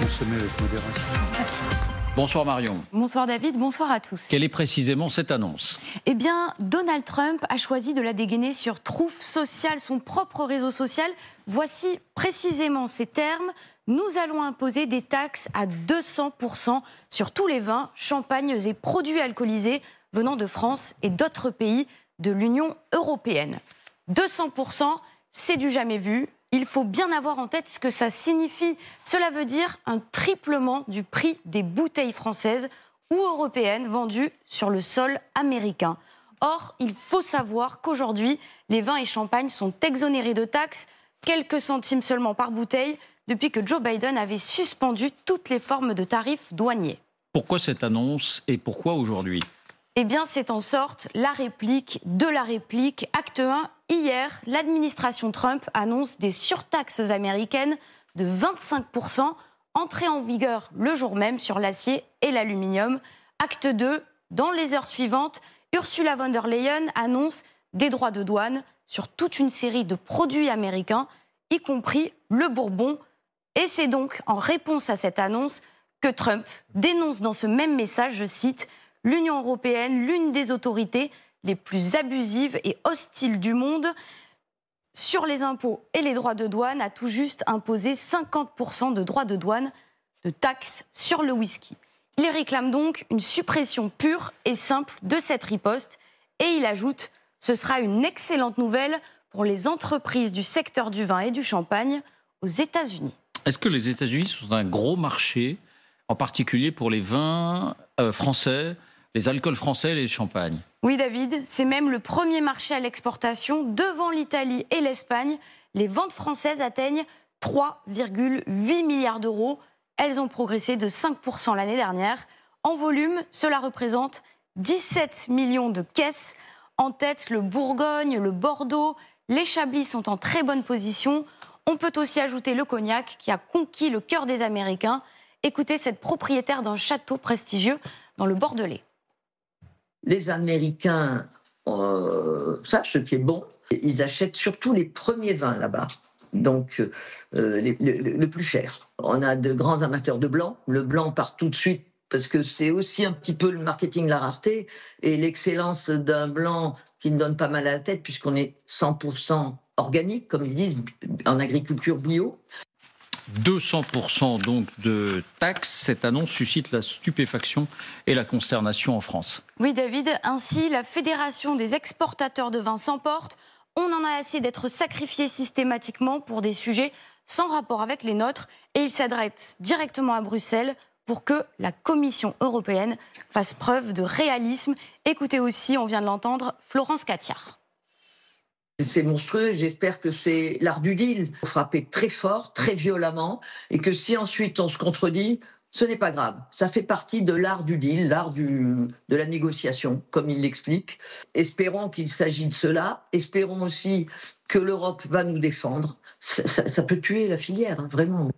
consommer avec modération. Bonsoir Marion. Bonsoir David, bonsoir à tous. Quelle est précisément cette annonce? Eh bien, Donald Trump a choisi de la dégainer sur Truth Social, son propre réseau social. Voici précisément ces termes. Nous allons imposer des taxes à 200% sur tous les vins, champagnes et produits alcoolisés venant de France et d'autres pays de l'Union européenne. 200%, c'est du jamais vu. Il faut bien avoir en tête ce que ça signifie. Cela veut dire un triplement du prix des bouteilles françaises ou européennes vendues sur le sol américain. Or, il faut savoir qu'aujourd'hui, les vins et champagnes sont exonérés de taxes, quelques centimes seulement par bouteille, depuis que Joe Biden avait suspendu toutes les formes de tarifs douaniers. Pourquoi cette annonce et pourquoi aujourd'hui? Eh bien, c'est en sorte la réplique de la réplique. Acte 1, hier, l'administration Trump annonce des surtaxes américaines de 25%, entrées en vigueur le jour même sur l'acier et l'aluminium. Acte 2, dans les heures suivantes, Ursula von der Leyen annonce des droits de douane sur toute une série de produits américains, y compris le bourbon. Et c'est donc en réponse à cette annonce que Trump dénonce dans ce même message, je cite, « L'Union européenne, l'une des autorités les plus abusives et hostiles du monde, sur les impôts et les droits de douane, a tout juste imposé 50% de droits de douane de taxes sur le whisky. » Il réclame donc une suppression pure et simple de cette riposte. Et il ajoute « Ce sera une excellente nouvelle pour les entreprises du secteur du vin et du champagne aux États-Unis. » Est-ce que les États-Unis sont un gros marché, en particulier pour les vins français, les alcools français et les champagnes? Oui David, c'est même le premier marché à l'exportation devant l'Italie et l'Espagne. Les ventes françaises atteignent 3,8 milliards d'euros. Elles ont progressé de 5% l'année dernière. En volume, cela représente 17 millions de caisses. En tête, le Bourgogne, le Bordeaux, les Chablis sont en très bonne position. On peut aussi ajouter le cognac qui a conquis le cœur des Américains. Écoutez cette propriétaire d'un château prestigieux dans le Bordelais. Les Américains savent ce qui est bon. Ils achètent surtout les premiers vins là-bas, donc le plus cher. On a de grands amateurs de blanc. Le blanc part tout de suite parce que c'est aussi un petit peu le marketing, la rareté et l'excellence d'un blanc qui ne donne pas mal à la tête puisqu'on est 100% organique, comme ils disent, en agriculture bio. 200% donc de taxes, cette annonce suscite la stupéfaction et la consternation en France. Oui David, ainsi la Fédération des exportateurs de vin s'emporte. On en a assez d'être sacrifiés systématiquement pour des sujets sans rapport avec les nôtres et il s'adresse directement à Bruxelles pour que la Commission européenne fasse preuve de réalisme. Écoutez aussi, on vient de l'entendre, Florence Catiard. C'est monstrueux, j'espère que c'est l'art du deal. Il faut frapper très fort, très violemment, et que si ensuite on se contredit, ce n'est pas grave. Ça fait partie de l'art du deal, l'art de la négociation, comme il l'explique. Espérons qu'il s'agit de cela. Espérons aussi que l'Europe va nous défendre. Ça peut tuer la filière, hein, vraiment.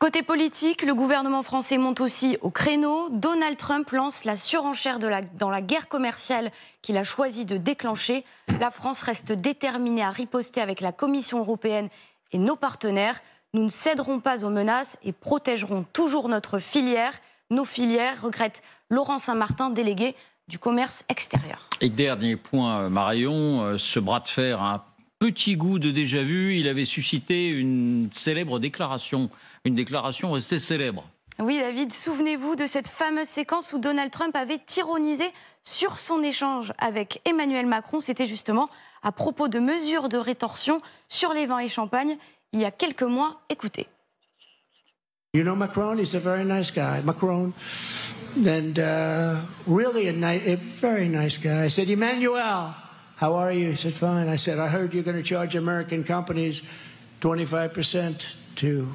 Côté politique, le gouvernement français monte aussi au créneau. Donald Trump lance la surenchère dans la guerre commerciale qu'il a choisi de déclencher. La France reste déterminée à riposter avec la Commission européenne et nos partenaires. Nous ne céderons pas aux menaces et protégerons toujours notre filière. Nos filières, regrette Laurent Saint-Martin, délégué du commerce extérieur. Et dernier point, Marion, ce bras de fer a un petit goût de déjà-vu. Il avait suscité une célèbre déclaration. Une déclaration restée célèbre. Oui, David, souvenez-vous de cette fameuse séquence où Donald Trump avait ironisé sur son échange avec Emmanuel Macron. C'était justement à propos de mesures de rétorsion sur les vins et champagnes il y a quelques mois. Écoutez. You know Macron, he's a very nice guy. Macron, and really a very nice guy. I said, Emmanuel, how are you? He said, fine. I said, I heard you're going to charge American companies 25% to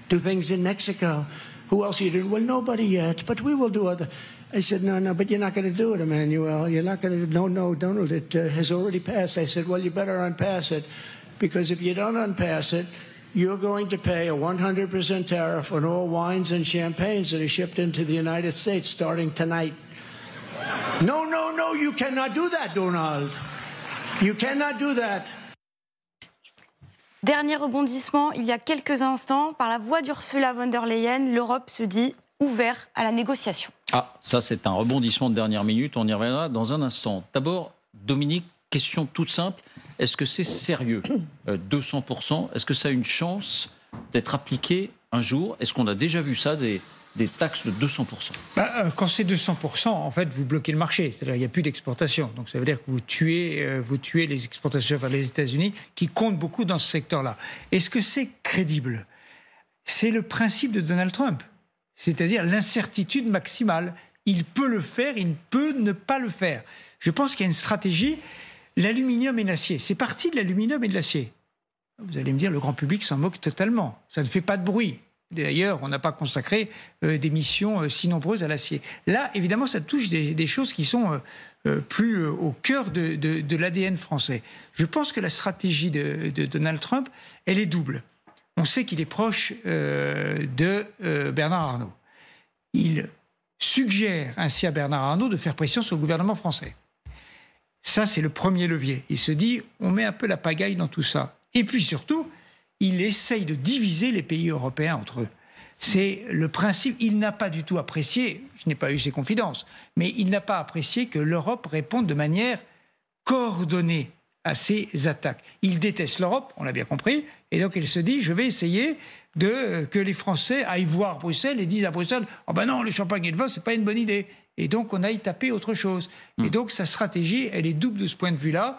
do things in Mexico. Who else are you doing? Well, nobody yet, but we will do other. I said, no, but you're not going to do it, Emmanuel. You're not going to, no, Donald, it has already passed. I said, well, you better unpass it, because if you don't unpass it, you're going to pay a 100% tariff on all wines and champagnes that are shipped into the United States starting tonight. No, you cannot do that, Donald. You cannot do that. Dernier rebondissement, il y a quelques instants, par la voix d'Ursula von der Leyen, l'Europe se dit ouverte à la négociation. Ah, ça c'est un rebondissement de dernière minute, on y reviendra dans un instant. D'abord, Dominique, question toute simple, est-ce que c'est sérieux 200%, est-ce que ça a une chance d'être appliqué un jour? Est-ce qu'on a déjà vu ça, des taxes de 200%? Quand c'est 200%, en fait, vous bloquez le marché. C'est-à-dire qu'il n'y a plus d'exportation. Donc ça veut dire que vous tuez les exportations vers les États-Unis, qui comptent beaucoup dans ce secteur-là. Est-ce que c'est crédible? C'est le principe de Donald Trump. C'est-à-dire l'incertitude maximale. Il peut le faire, il peut ne pas le faire. Je pense qu'il y a une stratégie. L'aluminium et l'acier, c'est parti de l'aluminium et de l'acier. Vous allez me dire, le grand public s'en moque totalement. Ça ne fait pas de bruit. D'ailleurs, on n'a pas consacré des missions si nombreuses à l'acier. Là, évidemment, ça touche des choses qui sont plus au cœur de l'ADN français. Je pense que la stratégie de Donald Trump, elle est double. On sait qu'il est proche de Bernard Arnault. Il suggère ainsi à Bernard Arnault de faire pression sur le gouvernement français. Ça, c'est le premier levier. Il se dit, on met un peu la pagaille dans tout ça. Et puis surtout, il essaye de diviser les pays européens entre eux. C'est le principe. Il n'a pas du tout apprécié, je n'ai pas eu ses confidences, mais il n'a pas apprécié que l'Europe réponde de manière coordonnée à ces attaques. Il déteste l'Europe, on l'a bien compris, et donc il se dit, je vais essayer que les Français aillent voir Bruxelles et disent à Bruxelles, oh ben non, le champagne et le vin, c'est pas une bonne idée. Et donc on aille taper autre chose. Et donc sa stratégie, elle est double de ce point de vue-là.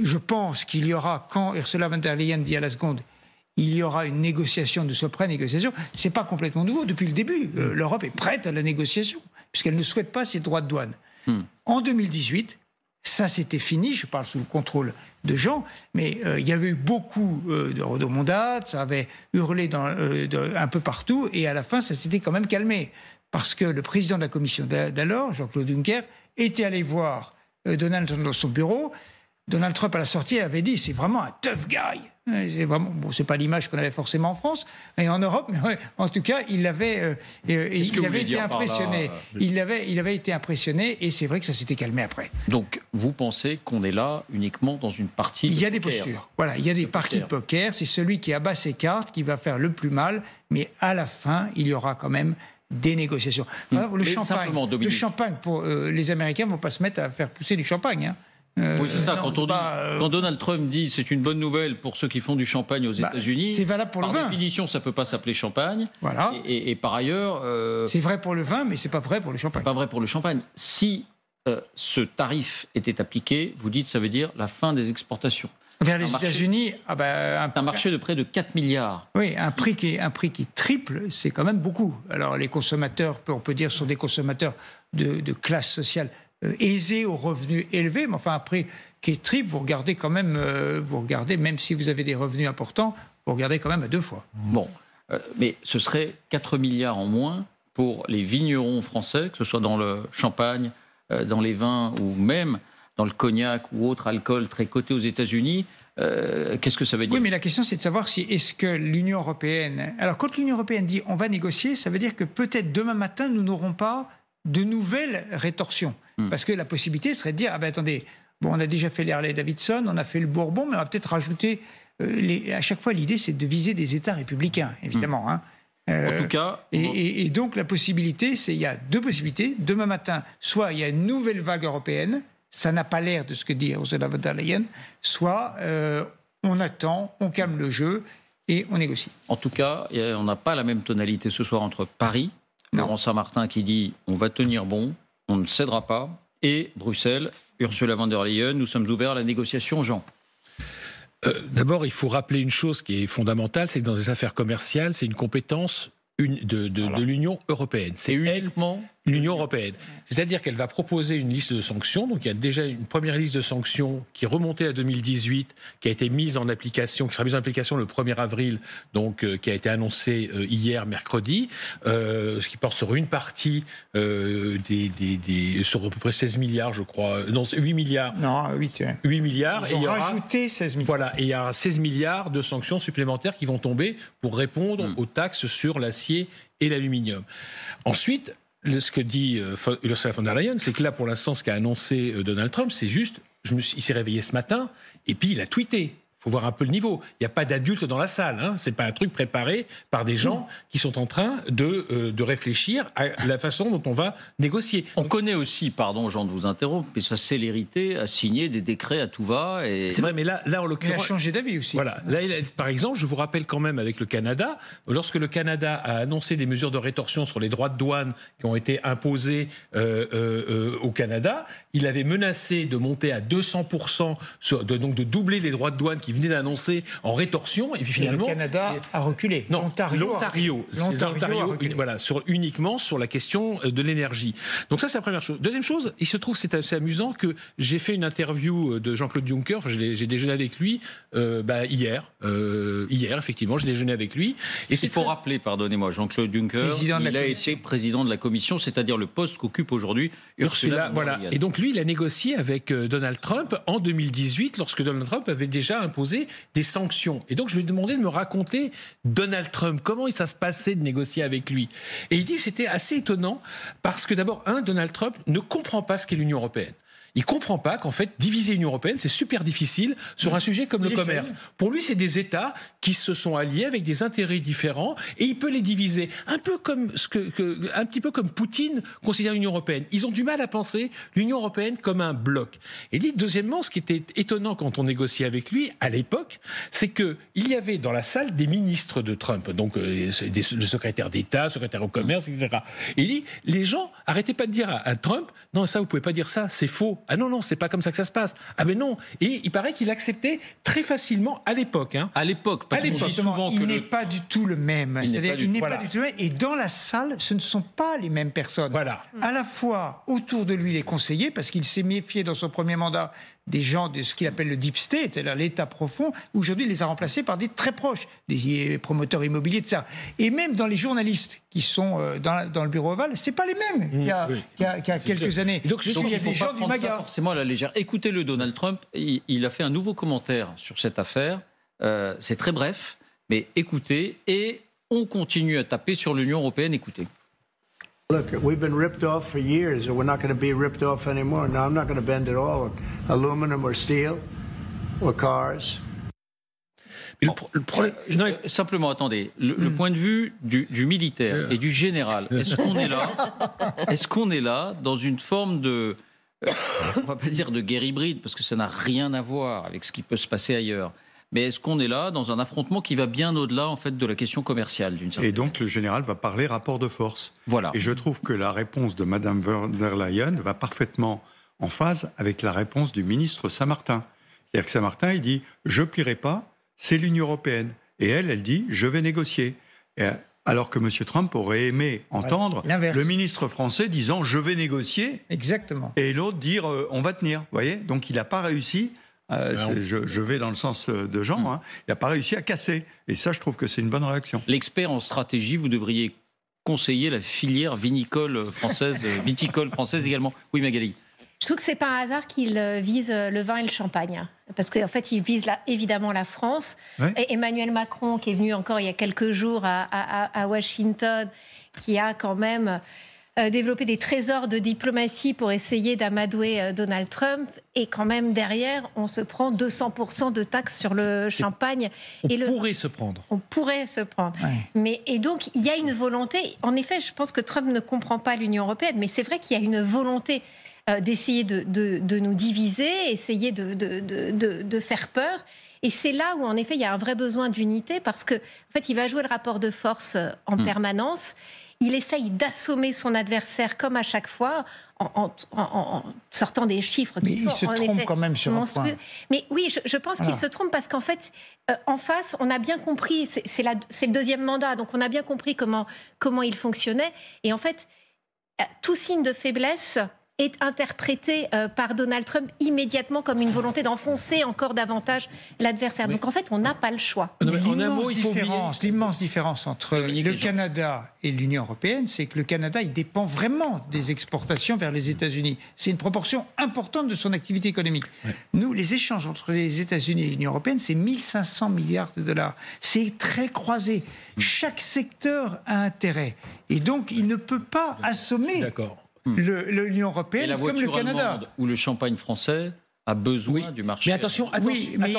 Je pense qu'il y aura, quand Ursula von der Leyen dit à la seconde, il y aura une négociation, de ce pré-négociation, c'est pas complètement nouveau. Depuis le début, l'Europe est prête à la négociation, puisqu'elle ne souhaite pas ses droits de douane. En 2018, ça c'était fini, je parle sous le contrôle de Jean, mais il y avait eu beaucoup de rodomontades, ça avait hurlé un peu partout, et à la fin, ça s'était quand même calmé. Parce que le président de la commission d'alors, Jean-Claude Juncker, était allé voir Donald Trump dans son bureau. Donald Trump, à la sortie, avait dit « c'est vraiment un tough guy ». C'est pas l'image qu'on avait forcément en France et en Europe, mais ouais, en tout cas, il avait été impressionné. Il avait été impressionné et c'est vrai que ça s'était calmé après. Donc, vous pensez qu'on est là uniquement dans une partie de poker? Il y a des postures. Voilà, il y a des parties de poker. C'est celui qui abat ses cartes qui va faire le plus mal, mais à la fin, il y aura quand même des négociations. Le champagne, pour les Américains ne vont pas se mettre à faire pousser du champagne. Oui, c'est ça. Quand Donald Trump dit c'est une bonne nouvelle pour ceux qui font du champagne aux États-Unis, c'est valable pour le vin. Par définition, ça ne peut pas s'appeler champagne. Voilà. Et par ailleurs, c'est vrai pour le vin, mais c'est pas vrai pour le champagne. Pas vrai pour le champagne. Si ce tarif était appliqué, vous dites ça veut dire la fin des exportations. Vers les États-Unis, un marché de près de 4 milliards. Oui, un prix qui triple, c'est quand même beaucoup. Alors les consommateurs, on peut dire, sont des consommateurs de classe sociale aisée aux revenus élevés, mais enfin un prix qui est triple, vous regardez quand même, même si vous avez des revenus importants, vous regardez quand même à deux fois. Bon, mais ce serait 4 milliards en moins pour les vignerons français, que ce soit dans le champagne, dans les vins ou même dans le cognac ou autre alcool très coté aux États-Unis. Qu'est-ce que ça veut dire? Oui, mais la question, c'est de savoir si est-ce que l'Union européenne... Alors, quand l'Union européenne dit on va négocier, ça veut dire que peut-être demain matin, nous n'aurons pas de nouvelles rétorsions. Parce que la possibilité serait de dire, attendez, bon, on a déjà fait les Harley-Davidson, on a fait le Bourbon, mais on va peut-être rajouter... à chaque fois, l'idée, c'est de viser des États républicains, évidemment. En tout cas... Et donc, la possibilité, il y a deux possibilités. Demain matin, soit il y a une nouvelle vague européenne, ça n'a pas l'air de ce que dit Ursula von der Leyen, soit on attend, on calme le jeu et on négocie. En tout cas, on n'a pas la même tonalité ce soir entre Paris, Laurent Saint-Martin qui dit on va tenir bon, on ne cédera pas, et Bruxelles, Ursula von der Leyen, nous sommes ouverts à la négociation. Jean. D'abord, il faut rappeler une chose qui est fondamentale, c'est que dans les affaires commerciales, c'est une compétence de l'Union européenne. C'est uniquement l'Union européenne. C'est-à-dire qu'elle va proposer une liste de sanctions. Donc il y a déjà une première liste de sanctions qui est remontée à 2018, qui a été mise en application, qui sera mise en application le 1er avril, donc qui a été annoncée hier, mercredi, ce qui porte sur une partie sur à peu près 16 milliards, je crois. Non, 8 milliards. Non, 8 milliards. Ils ont rajouté 16 milliards. Voilà, et il y a 16 milliards de sanctions supplémentaires qui vont tomber pour répondre aux taxes sur l'acier et l'aluminium. Ensuite, ce que dit Ursula von der Leyen, c'est que là, pour l'instant, ce qu'a annoncé Donald Trump, c'est juste, il s'est réveillé ce matin et puis il a tweeté. faut voir un peu le niveau. Il n'y a pas d'adultes dans la salle. Hein. C'est pas un truc préparé par des gens qui sont en train de réfléchir à la façon dont on va négocier. On connaît aussi, pardon Jean de vous interrompre, mais sa célérité à signer des décrets à tout va. Et... C'est vrai, mais là en Il a l'occurrence... changé d'avis aussi. Voilà. Là, par exemple, je vous rappelle quand même avec le Canada, lorsque le Canada a annoncé des mesures de rétorsion sur les droits de douane qui ont été imposés au Canada, il avait menacé de monter à 200%, donc de doubler les droits de douane qu'il venait d'annoncer en rétorsion. Et puis finalement, le Canada a reculé. Non, L'Ontario a reculé. Voilà, uniquement sur la question de l'énergie. Donc ça, c'est la première chose. Deuxième chose, il se trouve, c'est assez amusant que j'ai fait une interview de Jean-Claude Juncker. Enfin, j'ai déjeuné avec lui hier. Hier, effectivement, j'ai déjeuné avec lui. Et il faut rappeler, pardonnez-moi, Jean-Claude Juncker, il a été président de la Commission, c'est-à-dire le poste qu'occupe aujourd'hui Ursula von der Leyen. Et donc lui, il a négocié avec Donald Trump en 2018, lorsque Donald Trump avait déjà imposé des sanctions. Et donc je lui ai demandé de me raconter Donald Trump, comment ça se passait de négocier avec lui. Et il dit que c'était assez étonnant, parce que d'abord, Donald Trump ne comprend pas ce qu'est l'Union européenne. Il ne comprend pas qu'en fait, diviser l'Union européenne, c'est super difficile sur un sujet comme le commerce. Pour lui, c'est des États qui se sont alliés avec des intérêts différents et il peut les diviser. Un petit peu comme Poutine considère l'Union européenne. Ils ont du mal à penser l'Union européenne comme un bloc. Et dit, deuxièmement, ce qui était étonnant quand on négociait avec lui, à l'époque, c'est qu'il y avait dans la salle des ministres de Trump, donc le secrétaire d'État, secrétaire au commerce, etc. Et il dit, les gens, arrêtez pas de dire à Trump, non, ça, vous pouvez pas dire ça, c'est faux. Ah non, c'est pas comme ça que ça se passe. Ah ben non. Et il paraît qu'il acceptait très facilement à l'époque. Hein. À l'époque, parce qu'on dit souvent il n'est pas du tout le même. Il n'est pas du tout le même. Et dans la salle, ce ne sont pas les mêmes personnes. Voilà. À la fois autour de lui les conseillers, parce qu'il s'est méfié dans son premier mandat des gens de ce qu'il appelle le deep state, c'est-à-dire l'État profond. Aujourd'hui, il les a remplacés par des très proches, des promoteurs immobiliers, de ça. Et même dans les journalistes qui sont dans le bureau ovale, c'est pas les mêmes qu'il y a quelques années. Donc il y a des gens du MAGA. Forcément à la légère. Écoutez-le, Donald Trump, il a fait un nouveau commentaire sur cette affaire. C'est très bref, mais écoutez, et on continue à taper sur l'Union européenne. Écoutez. Look, we've been ripped off for years, and we're not going to be ripped off anymore. Now, I'm not going to bend at all, aluminum or steel or cars. Simplement, attendez, le point de vue du militaire et du général, est-ce qu'on est là dans une forme de, on va pas dire de guerre hybride, parce que ça n'a rien à voir avec ce qui peut se passer ailleurs, mais est-ce qu'on est là dans un affrontement qui va bien au-delà en fait de la question commerciale d'une certaine Et donc le général va parler rapport de force. Voilà. Et je trouve que la réponse de Madame von der Leyen va parfaitement en phase avec la réponse du ministre Saint-Martin. C'est-à-dire que Saint-Martin, il dit « je plierai pas, c'est l'Union européenne ». Et elle dit « je vais négocier ». Alors que M. Trump aurait aimé entendre le ministre français disant « je vais négocier ». Exactement. Et l'autre dire « on va tenir ». Vous voyez ? Donc il n'a pas réussi. Je vais dans le sens de Jean, hein, il n'a pas réussi à casser. Et ça, je trouve que c'est une bonne réaction. L'expert en stratégie, vous devriez conseiller la filière viticole française également. Oui, Magali. Je trouve que c'est pas un hasard qu'il vise le vin et le champagne. Parce qu'en fait, il vise évidemment la France. Ouais. Et Emmanuel Macron, qui est venu encore il y a quelques jours à Washington, qui a quand même développer des trésors de diplomatie pour essayer d'amadouer Donald Trump. Et quand même, derrière, on se prend 200% de taxes sur le champagne. On pourrait se prendre. On pourrait se prendre. Ouais. Et donc, il y a une volonté. En effet, je pense que Trump ne comprend pas l'Union européenne. Mais c'est vrai qu'il y a une volonté d'essayer de nous diviser, essayer de faire peur. Et c'est là où, en effet, il y a un vrai besoin d'unité. Parce qu'en fait, il va jouer le rapport de force en permanence. Il essaye d'assommer son adversaire comme à chaque fois en sortant des chiffres qui sont il se trompe quand même sur monstrueux. Un point. Mais oui, je pense qu'il se trompe parce qu'en fait, en face, on a bien compris, c'est le deuxième mandat, donc on a bien compris comment il fonctionnait. Et en fait, tout signe de faiblesse est interprété par Donald Trump immédiatement comme une volonté d'enfoncer encore davantage l'adversaire. Donc en fait, on n'a pas le choix. L'immense différence entre le Canada et l'Union européenne, c'est que le Canada, il dépend vraiment des exportations vers les États-Unis. C'est une proportion importante de son activité économique. Ouais. Nous, les échanges entre les États-Unis et l'Union européenne, c'est 1500 milliards de dollars. C'est très croisé. Chaque secteur a intérêt. Et donc, il ne peut pas assommer l'Union européenne comme le Canada. Ou le champagne français a besoin du marché. Mais attention, Oui, mais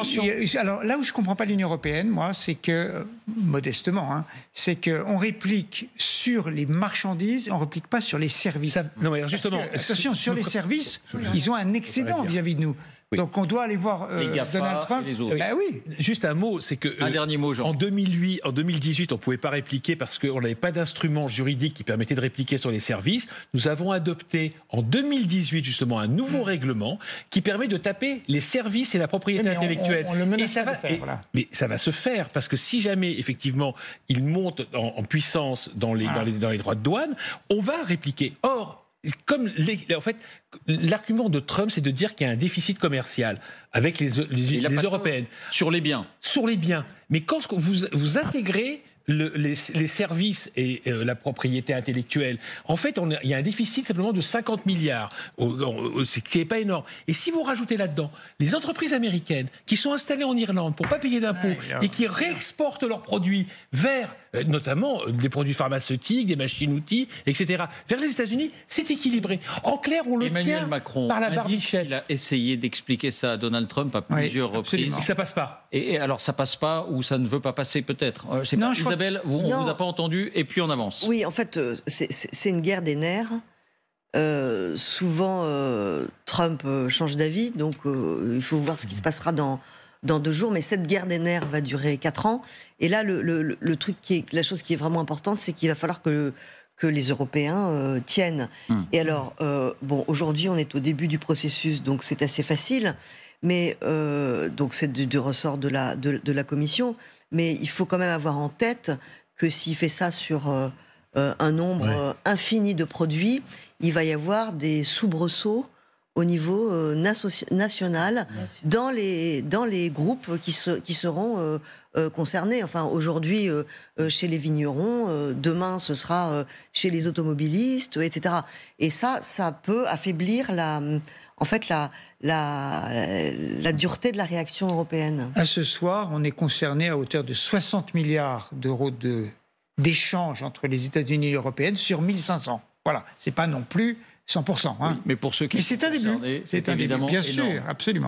alors là où je ne comprends pas l'Union européenne, moi, c'est que, modestement, hein, c'est qu'on réplique sur les marchandises, on ne réplique pas sur les services. Non, mais justement... Attention, sur les services, ils ont un excédent vis-à-vis de nous. Oui. Donc on doit aller voir les GAFA Donald Trump. et les autres. Ben oui. Juste un mot, c'est que Un dernier mot, Jean. en 2018, on ne pouvait pas répliquer parce qu'on n'avait pas d'instrument juridique qui permettait de répliquer sur les services. Nous avons adopté en 2018 justement un nouveau règlement qui permet de taper les services et la propriété Mais intellectuelle. on le menace et ça de va, le faire, voilà. mais ça va se faire parce que si jamais effectivement il monte en puissance dans les droits de douane, on va répliquer. Or, comme en fait, l'argument de Trump, c'est de dire qu'il y a un déficit commercial avec les Européennes. Sur les biens. Sur les biens. Mais quand vous intégrez les services et la propriété intellectuelle, en fait, il y a un déficit simplement de 50 milliards, ce qui n'est pas énorme. Et si vous rajoutez là-dedans les entreprises américaines qui sont installées en Irlande pour ne pas payer d'impôts et qui réexportent leurs produits vers, notamment, des produits pharmaceutiques, des machines-outils, etc., vers les États-Unis, c'est équilibré. En clair, on le Emmanuel tient Macron par la indique barbichette. qu'il a essayé d'expliquer ça à Donald Trump à plusieurs reprises. Et que ça passe pas. Et alors, ça passe pas ou ça ne veut pas passer, peut-être. Non, je crois Isabelle, on ne vous a pas entendu et puis on avance. Oui, en fait, c'est une guerre des nerfs. Souvent, Trump change d'avis, donc il faut voir ce qui se passera dans 2 jours. Mais cette guerre des nerfs va durer 4 ans. Et là, la chose qui est vraiment importante, c'est qu'il va falloir que les Européens tiennent. Et alors, aujourd'hui, on est au début du processus, donc c'est assez facile. Mais donc c'est du ressort de la Commission. Mais il faut quand même avoir en tête que s'il fait ça sur un nombre infini de produits, il va y avoir des soubresauts au niveau national dans les groupes qui seront concernés. Enfin, aujourd'hui, chez les vignerons, demain, ce sera chez les automobilistes, etc. Et ça peut affaiblir la dureté de la réaction européenne. À ce soir, on est concerné à hauteur de 60 milliards d'euros d'échanges entre les États-Unis et l'Européenne sur 1500. Voilà, c'est pas non plus 100%. Hein. Oui, mais pour ceux qui c'est un début. c'est évidemment bien énorme. sûr, absolument.